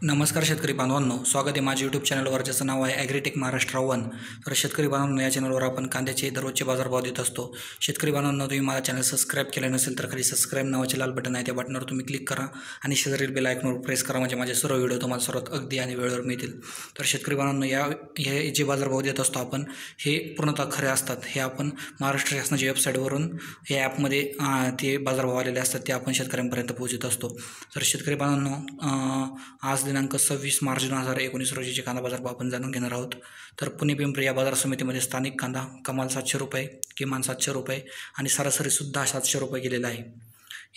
नमस्कार शेतकरी बांधवांनो, स्वागत आहे माझ्या यूट्यूब चॅनलवर, ज्याचं नाव आहे ॲग्रीटेक महाराष्ट्र 1। तर शेतकरी बांधवांनो, या चॅनलवर आपण कांद्याचे दररोजचे बाजारभाव देत असतो। शेतकरी बांधवांनो, तुम्ही माझा चॅनल सबस्क्राईब केले नसेल तर खाली सबस्क्राईब नावाचे लाल बटन आहे, त्या बटनावर तुम्ही क्लिक करा आणि शेजारील बेल आयकॉनवर प्रेस करा, म्हणजे माझे सर्व व्हिडिओ तुम्हाला सर्वात अगदी आणि वेळेवर मिळतील। तर शेतकरी बांधवांनो, हे जे बाजारभाव देत असतो आपण, हे पूर्णतः खरे असतात। हे आपण महाराष्ट्र शासनाच्या वेबसाईटवरून हे ॲपमध्ये ते बाजारभाव आलेले असतात, ते आपण शेतकऱ्यांपर्यंत पोहोचत असतो। तर शेतकरी बांधवांनो, आज दिनांक 26 मार्च 2019 रोजीचे कांदा बाजारभाव आपण जाणून घेणार आहोत। तर पुणे पिंपरी या बाजार समितीमध्ये स्थानिक कांदा कमाल 700 रुपये, किमान 700 रुपये आणि सरासरीसुद्धा 700 रुपये गेलेला आहे।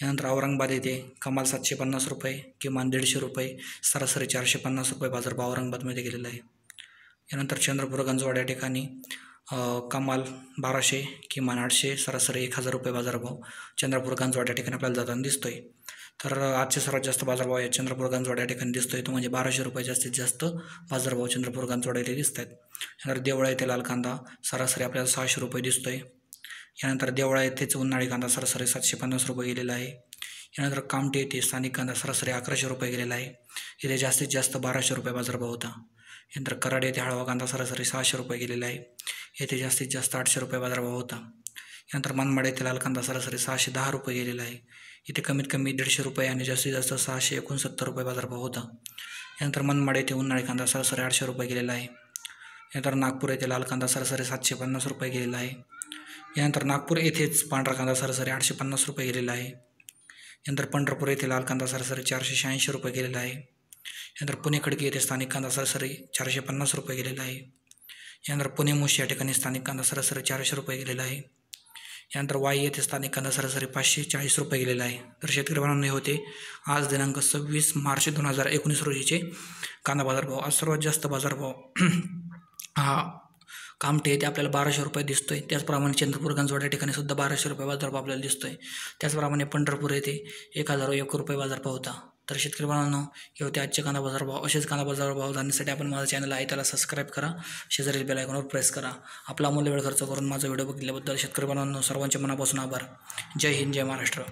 यानंतर औरंगाबाद येथे कमाल 750 रुपये, किमान 150 रुपये, सरासरी 450 रुपये बाजारभाव औरंगाबादमध्ये गेलेला आहे। यानंतर चंद्रपूर गंजवाड या ठिकाणी कमाल 1200, किमान 800, सरासरी 1000 रुपये बाजारभाव चंद्रपूर गंजवाड या ठिकाणी आपल्याला जाताना दिसतोय। तर आजचे सर्वात जास्त बाजारभाव या चंद्रपूर गंजवाड या ठिकाणी दिसतोय, तो म्हणजे 1200 रुपये जास्तीत जास्त बाजारभाव चंद्रपूर गंजवाड येथे दिसत आहेत। यानंतर देवळा येथे लाल कांदा सरासरी आपल्याला 600 रुपये दिसतोय। यानंतर देवळा येथेच उन्हाळी कांदा सरासरी 750 रुपये गेलेला आहे। यानंतर कामठी येथे स्थानिक कांदा सरासरी 1100 रुपये गेलेला आहे, इथे जास्तीत जास्त 1200 रुपये बाजारभाव होता। यानंतर कराड येथे हळवा कांदा सरासरी 600 रुपये गेलेला आहे, येथे जास्तीत जास्त 800 रुपये बाजारभाव होता। यानंतर मनमाड येथे लाल कांदा सरासरी 610 रुपये गेलेला आहे, इथे कमीत कमी 150 रुपये आणि जास्तीत जास्त 669 रुपये बाजारभाव होता। यानंतर मनमाड येथे उन्हाळी कांदा सरासरी 800 रुपये गेलेला आहे। यानंतर नागपूर येथे लाल कांदा सरासरी 750 रुपये गेलेला आहे। यानंतर नागपूर येथेच पांढरा कांदा सरासरी 850 रुपये गेलेला आहे। यानंतर पंढरपूर येथे लाल कांदा सरासरी 486 रुपये गेलेला आहे। यानंतर पुणे खडकी येथे स्थानिक कांदा सरासरी 450 रुपये गेलेला आहे। यानंतर पुणे मुशी या ठिकाणी स्थानिक कांदा सरासरी 400 रुपये गेलेला आहे। यानंतर वाई येथे स्थानिक कांदा सरासरी 540 रुपये गेलेला आहे। तर शेतकरी बांधवांनो, होते आज दिनांक 26 मार्च 2019 रोजीचे कांदा बाजारभाव। आज सर्वात जास्त बाजारभाव हा कामठी येथे आपल्याला 1200 रुपये दिसतोय, त्याचप्रमाणे चंद्रपूर गंजवाड या ठिकाणी सुद्धा 1200 रुपये बाजारभाव आपल्याला दिसतोय। त्याचप्रमाणे पंढरपूर येथे 1001 रुपये बाजारभाव होता। तर शेतकरी बांधवांनो, हे होते आजचे कांदा बाजारभाव। असेच कांदा बाजारभाव जाणण्यासाठी आपण माझं चॅनल आहे त्याला सबस्क्राईब करा, शेजारील बेल आयकॉनवर प्रेस करा। आपला अमूल्य वेळ खर्च करून माझा व्हिडिओ बघितल्याबद्दल शेतकरी बांधवांनो सर्वांचे मनापासून आभार। जय हिंद, जय महाराष्ट्र।